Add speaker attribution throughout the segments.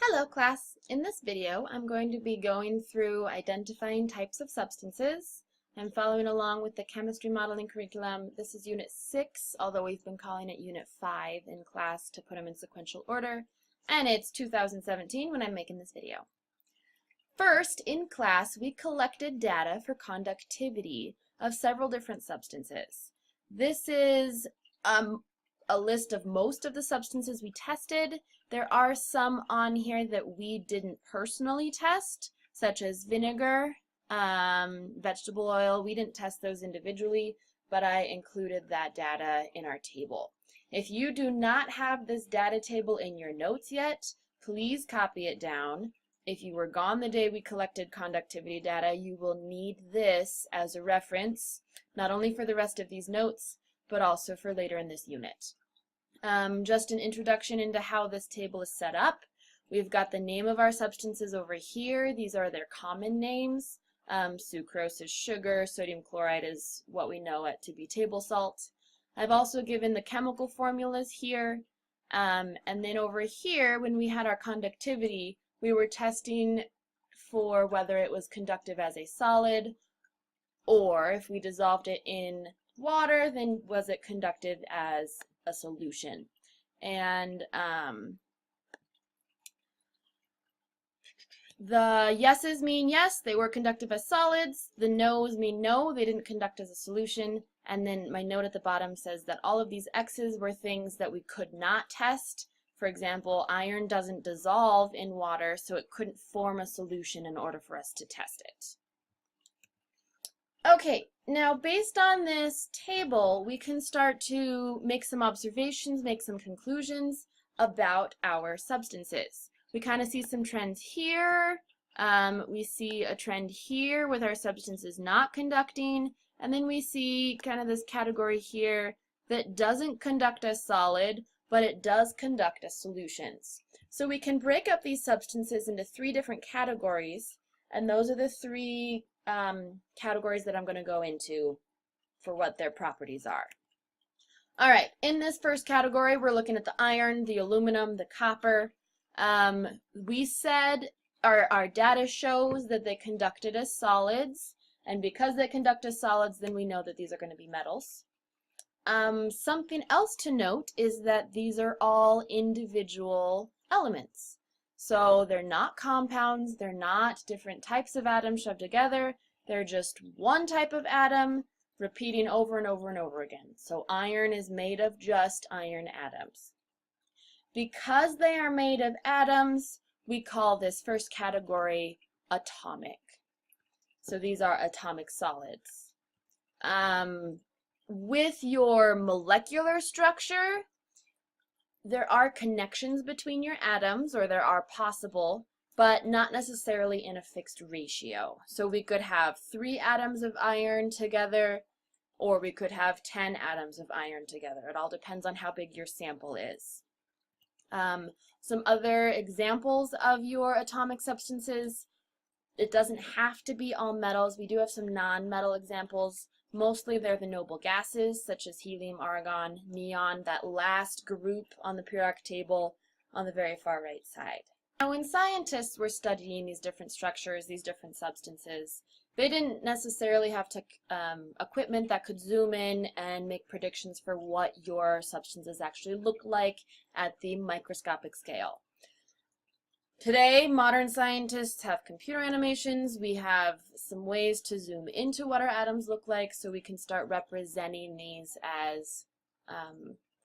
Speaker 1: Hello class! In this video I'm going to be going through identifying types of substances. I'm following along with the chemistry modeling curriculum. This is unit 6, although we've been calling it unit 5 in class to put them in sequential order, and it's 2017 when I'm making this video. First, in class we collected data for conductivity of several different substances. This is a list of most of the substances we tested. There are some on here that we didn't personally test, such as vinegar, vegetable oil. We didn't test those individually, but I included that data in our table. If you do not have this data table in your notes yet, please copy it down. If you were gone the day we collected conductivity data, you will need this as a reference, not only for the rest of these notes, but also for later in this unit. Just an introduction into how this table is set up. We've got the name of our substances over here. These are their common names. Sucrose is sugar, sodium chloride is what we know it to be table salt. I've also given the chemical formulas here. And then over here, when we had our conductivity, we were testing for whether it was conductive as a solid, or if we dissolved it in water, then was it conductive as a solution. And the yeses mean yes, they were conductive as solids. The no's mean no, they didn't conduct as a solution. And then my note at the bottom says that all of these X's were things that we could not test. For example, iron doesn't dissolve in water, so it couldn't form a solution in order for us to test it. Okay, now based on this table, we can start to make some observations, make some conclusions about our substances. We kind of see some trends here. We see a trend here with our substances not conducting, and then we see kind of this category here that doesn't conduct as solid, but it does conduct as solutions. So we can break up these substances into 3 different categories, and those are the 3 categories that I'm going to go into for what their properties are. All right, in this first category, we're looking at the iron, the aluminum, the copper. We said our data shows that they conducted as solids, and because they conduct as solids, then we know that these are going to be metals. Something else to note is that these are all individual elements. So they're not compounds, they're not different types of atoms shoved together, they're just one type of atom repeating over and over and over again. So iron is made of just iron atoms. Because they are made of atoms, we call this first category atomic. So these are atomic solids. With your molecular structure, there are connections between your atoms, or there are possible, but not necessarily in a fixed ratio. So we could have 3 atoms of iron together, or we could have 10 atoms of iron together. It all depends on how big your sample is. Some other examples of your atomic substances: it doesn't have to be all metals. We do have some non-metal examples. Mostly they're the noble gases, such as helium, argon, neon, that last group on the periodic table on the very far right side. Now, when scientists were studying these different structures, these different substances, they didn't necessarily have equipment that could zoom in and make predictions for what your substances actually look like at the microscopic scale. Today, modern scientists have computer animations. We have some ways to zoom into what our atoms look like, so we can start representing these as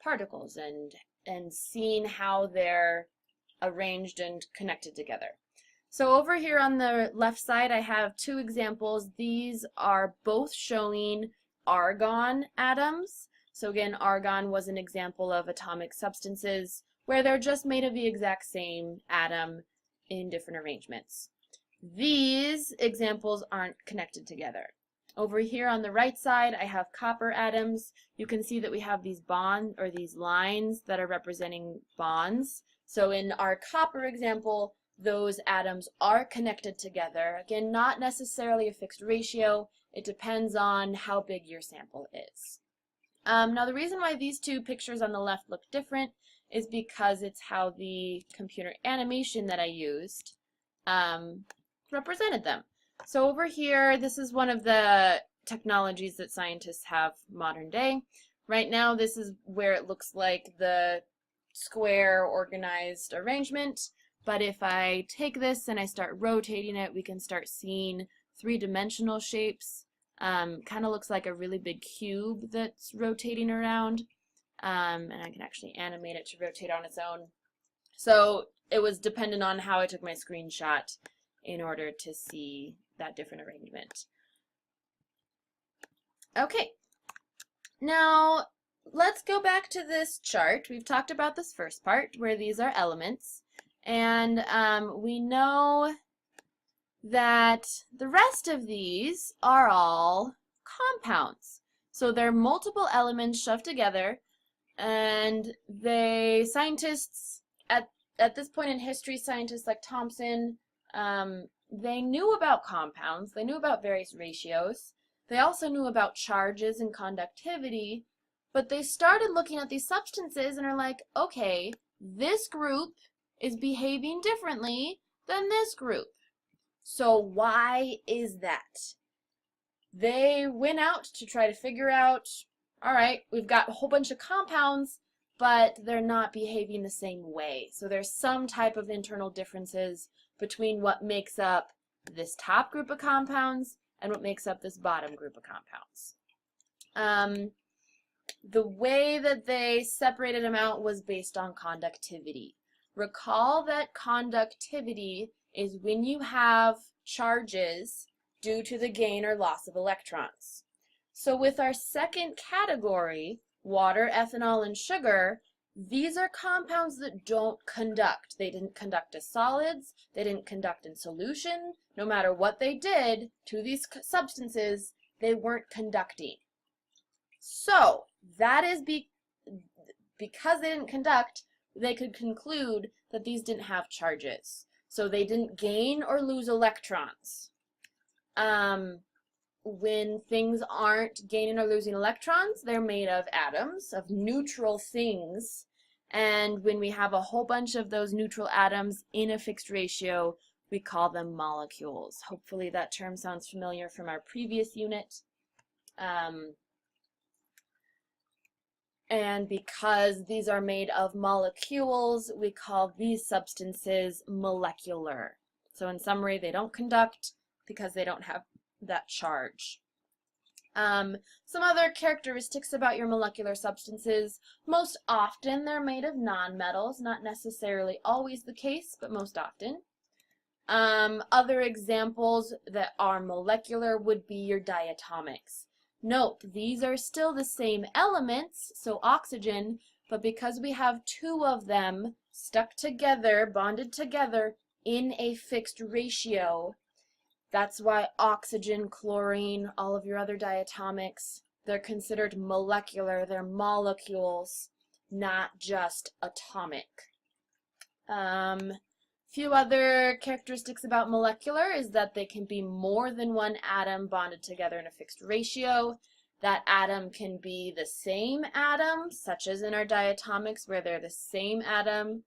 Speaker 1: particles and seeing how they're arranged and connected together. So over here on the left side, I have 2 examples. These are both showing argon atoms. So again, argon was an example of atomic substances where they're just made of the exact same atom in different arrangements. These examples aren't connected together. Over here on the right side, I have copper atoms. You can see that we have these bonds, or these lines, that are representing bonds. So in our copper example, those atoms are connected together. Again, not necessarily a fixed ratio. It depends on how big your sample is. Now the reason why these 2 pictures on the left look different is because it's how the computer animation that I used represented them. So over here, this is one of the technologies that scientists have modern day. Right now, this is where it looks like the square organized arrangement, but if I take this and I start rotating it, we can start seeing three-dimensional shapes. Kind of looks like a really big cube that's rotating around, and I can actually animate it to rotate on its own. So it was dependent on how I took my screenshot in order to see that different arrangement. Okay, now let's go back to this chart. We've talked about this first part where these are elements, and we know that the rest of these are all compounds. So they're multiple elements shoved together, and scientists at this point in history, scientists like Thomson, they knew about compounds, they knew about various ratios, they also knew about charges and conductivity, but they started looking at these substances and are like, okay, this group is behaving differently than this group. So why is that? They went out to try to figure out, all right, we've got a whole bunch of compounds, but they're not behaving the same way. So there's some type of internal differences between what makes up this top group of compounds and what makes up this bottom group of compounds. The way that they separated them out was based on conductivity. Recall that conductivity is when you have charges due to the gain or loss of electrons. So with our second category, water, ethanol, and sugar, these are compounds that don't conduct. They didn't conduct as solids, they didn't conduct in solution. No matter what they did to these substances, they weren't conducting. So that is because they didn't conduct, they could conclude that these didn't have charges. So they didn't gain or lose electrons. When things aren't gaining or losing electrons, they're made of atoms, of neutral things. And when we have a whole bunch of those neutral atoms in a fixed ratio, we call them molecules. Hopefully that term sounds familiar from our previous unit. And because these are made of molecules, we call these substances molecular. So in summary, they don't conduct because they don't have that charge. Some other characteristics about your molecular substances: most often they're made of nonmetals, not necessarily always the case, but most often. Other examples that are molecular would be your diatomics. Note, these are still the same elements, so oxygen, but because we have two of them stuck together, bonded together in a fixed ratio, that's why oxygen, chlorine, all of your other diatomics, they're considered molecular. They're molecules, not just atomic. Few other characteristics about molecular is that they can be more than one atom bonded together in a fixed ratio. That atom can be the same atom, such as in our diatomics where they're the same atom,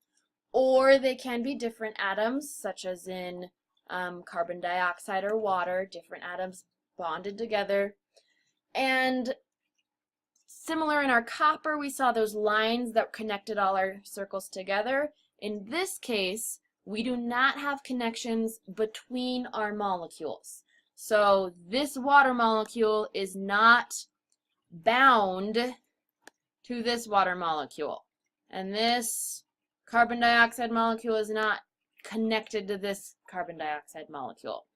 Speaker 1: or they can be different atoms, such as in carbon dioxide or water, different atoms bonded together. And similar in our copper, we saw those lines that connected all our circles together. In this case, we do not have connections between our molecules. So this water molecule is not bound to this water molecule. And this carbon dioxide molecule is not connected to this carbon dioxide molecule.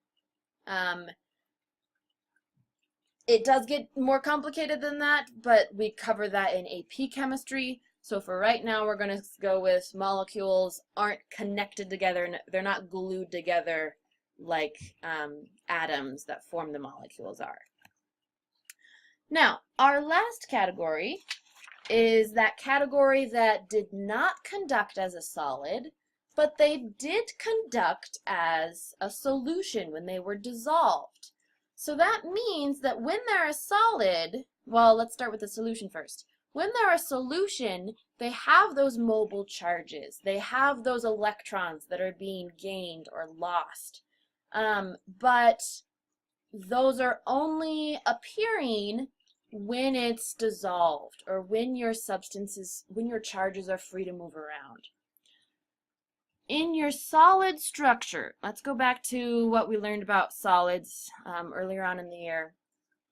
Speaker 1: It does get more complicated than that, but we cover that in AP chemistry. So for right now, we're going to go with molecules aren't connected together, and they're not glued together like atoms that form the molecules are. Now, our last category is that category that did not conduct as a solid, but they did conduct as a solution when they were dissolved. So that means that when they're a solid, well, let's start with the solution first. When they're a solution, they have those mobile charges. They have those electrons that are being gained or lost. But those are only appearing when it's dissolved or when your charges are free to move around. In your solid structure, let's go back to what we learned about solids earlier on in the year.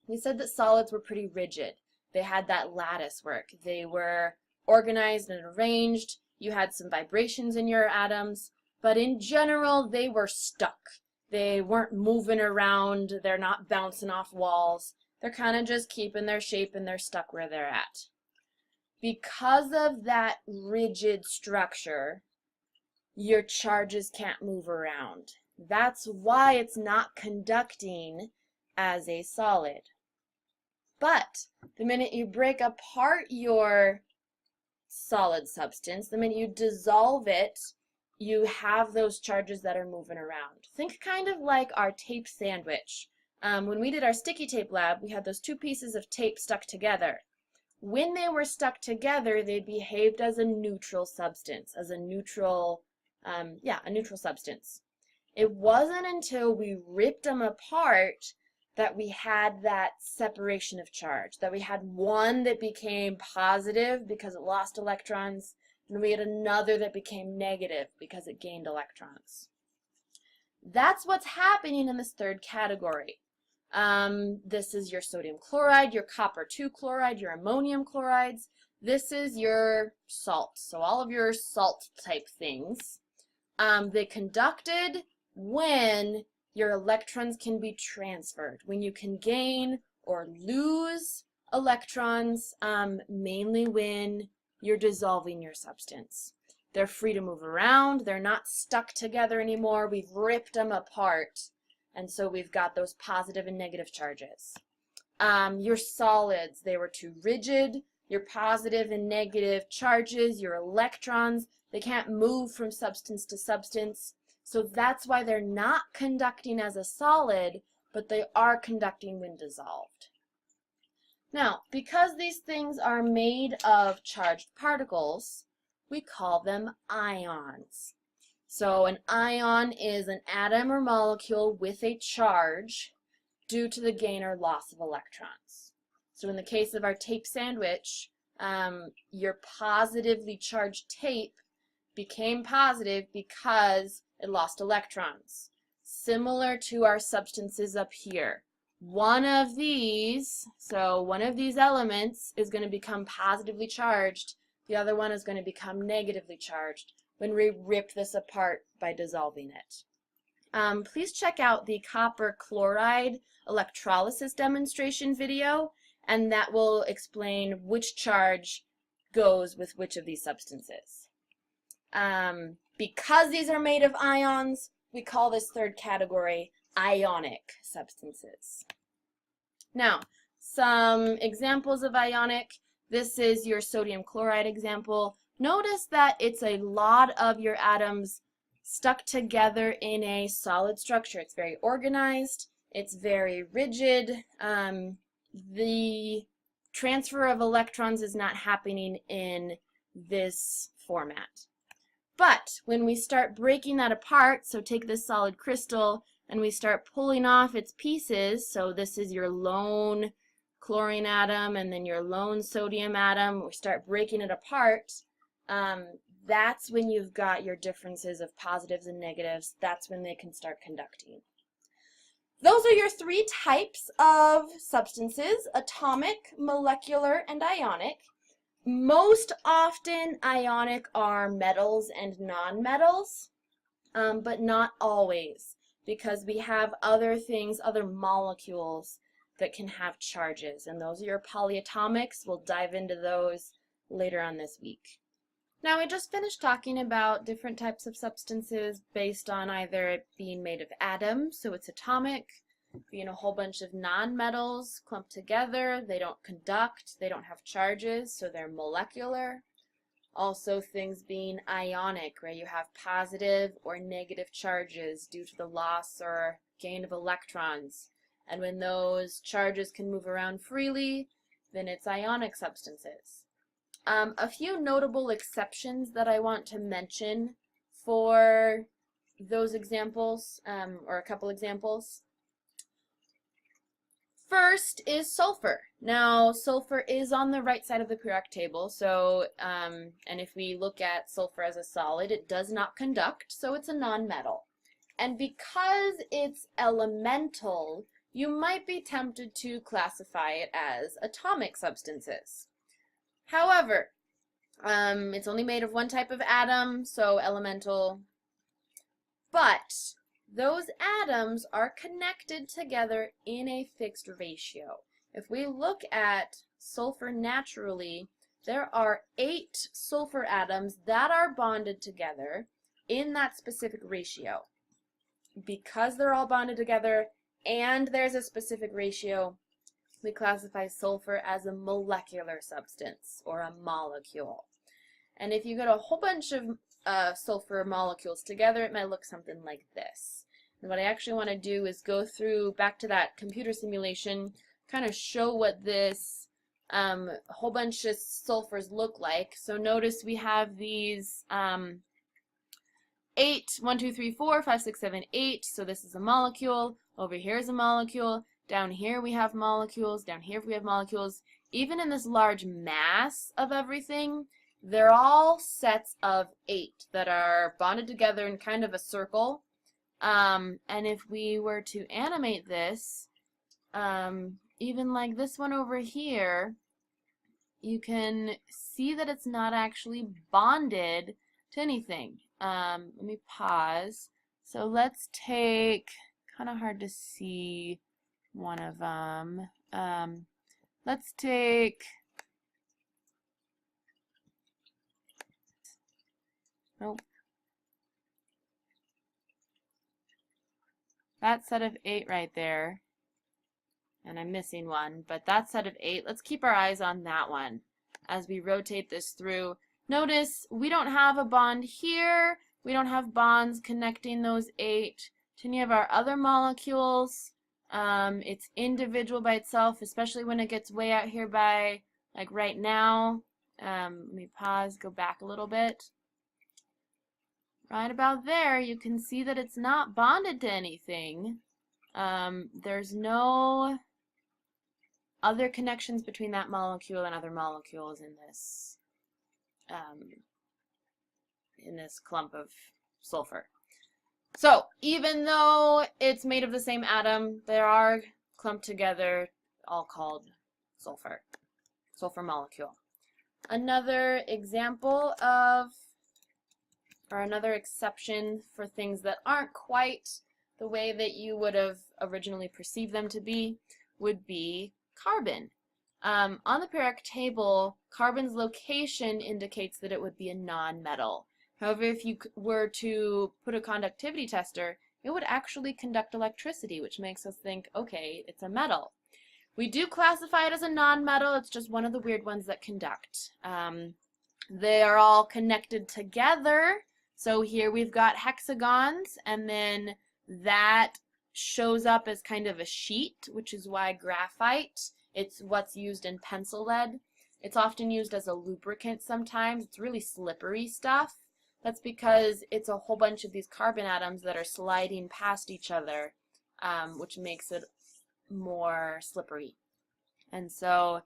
Speaker 1: We said that solids were pretty rigid. They had that lattice work. They were organized and arranged. You had some vibrations in your atoms, but in general, they were stuck. They weren't moving around. They're not bouncing off walls. They're kind of just keeping their shape and they're stuck where they're at. Because of that rigid structure, your charges can't move around. That's why it's not conducting as a solid. But the minute you break apart your solid substance, the minute you dissolve it, you have those charges that are moving around. Think kind of like our tape sandwich. When we did our sticky tape lab, we had those two pieces of tape stuck together. When they were stuck together, they behaved as a neutral substance, as a neutral substance. It wasn't until we ripped them apart that we had that separation of charge, that we had one that became positive because it lost electrons, and we had another that became negative because it gained electrons. That's what's happening in this third category. This is your sodium chloride, your copper 2 chloride, your ammonium chlorides. This is your salt, so all of your salt type things. They conducted when your electrons can be transferred, when you can gain or lose electrons, mainly when you're dissolving your substance. They're free to move around. They're not stuck together anymore. We've ripped them apart, and so we've got those positive and negative charges. Your solids, they were too rigid. Your positive and negative charges, your electrons, they can't move from substance to substance. So that's why they're not conducting as a solid, but they are conducting when dissolved. Now, because these things are made of charged particles, we call them ions. So an ion is an atom or molecule with a charge due to the gain or loss of electrons. So in the case of our tape sandwich, your positively charged tape became positive because it lost electrons. Similar to our substances up here. One of these elements is going to become positively charged. The other one is going to become negatively charged when we rip this apart by dissolving it. Please check out the copper chloride electrolysis demonstration video, and that will explain which charge goes with which of these substances. Because these are made of ions, we call this third category ionic substances. Now, some examples of ionic. This is your sodium chloride example. Notice that it's a lot of your atoms stuck together in a solid structure. It's very organized. It's very rigid. The transfer of electrons is not happening in this format. But when we start breaking that apart, so take this solid crystal and we start pulling off its pieces, so this is your lone chlorine atom and then your lone sodium atom, we start breaking it apart, that's when you've got your differences of positives and negatives. That's when they can start conducting. Those are your three types of substances: atomic, molecular, and ionic. Most often, ionic are metals and nonmetals, but not always, because we have other things, other molecules that can have charges, and those are your polyatomics. We'll dive into those later on this week. Now, we just finished talking about different types of substances based on either it being made of atoms, so it's atomic, being a whole bunch of nonmetals clumped together. They don't conduct, they don't have charges, so they're molecular. Also things being ionic, where you have positive or negative charges due to the loss or gain of electrons. And when those charges can move around freely, then it's ionic substances. A few notable exceptions that I want to mention for those examples, or a couple examples. First is sulfur. Now, sulfur is on the right side of the periodic table, so, and if we look at sulfur as a solid, it does not conduct, so it's a nonmetal. And because it's elemental, you might be tempted to classify it as atomic substances. However, it's only made of one type of atom, so elemental, but those atoms are connected together in a fixed ratio. If we look at sulfur naturally, there are 8 sulfur atoms that are bonded together in that specific ratio. Because they're all bonded together and there's a specific ratio, we classify sulfur as a molecular substance or a molecule. And if you get a whole bunch of sulfur molecules together, it might look something like this. And what I actually want to do is go through back to that computer simulation, kind of show what this whole bunch of sulfurs look like. So notice we have these 8, 1, 2, 3, 4, 5, 6, 7, 8. So this is a molecule. Over here is a molecule. Down here we have molecules. Down here we have molecules. Even in this large mass of everything, they're all sets of 8 that are bonded together in kind of a circle. And if we were to animate this, even like this one over here, you can see that it's not actually bonded to anything. Let me pause. So let's take, kind of hard to see one of them. Let's take, nope. That set of 8 right there, and I'm missing one, but that set of 8, let's keep our eyes on that one as we rotate this through. Notice we don't have a bond here, we don't have bonds connecting those 8 to any of our other molecules. It's individual by itself, especially when it gets way out here by, like right now. Let me pause, go back a little bit. Right about there, you can see that it's not bonded to anything. There's no other connections between that molecule and other molecules in this clump of sulfur. So, even though it's made of the same atom, they are clumped together, all called sulfur molecule. Another example of, or another exception for things that aren't quite the way that you would have originally perceived them to be, would be carbon. On the periodic table, carbon's location indicates that it would be a nonmetal. However, if you were to put a conductivity tester, it would actually conduct electricity, which makes us think, okay, it's a metal. We do classify it as a nonmetal, it's just one of the weird ones that conduct. They are all connected together, so here we've got hexagons, and then that shows up as kind of a sheet, which is why graphite, it's what's used in pencil lead. It's often used as a lubricant sometimes. It's really slippery stuff. That's because it's a whole bunch of these carbon atoms that are sliding past each other, which makes it more slippery. And so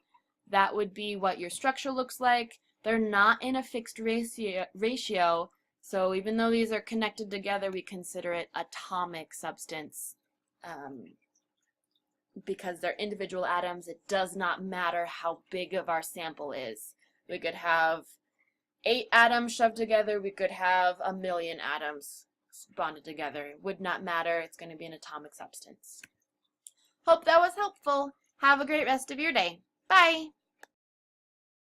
Speaker 1: that would be what your structure looks like. They're not in a fixed ratio, so even though these are connected together, we consider it atomic substance. Because they're individual atoms, it does not matter how big of our sample is. We could have 8 atoms shoved together, we could have 1,000,000 atoms bonded together. It would not matter, it's going to be an atomic substance. Hope that was helpful. Have a great rest of your day. Bye!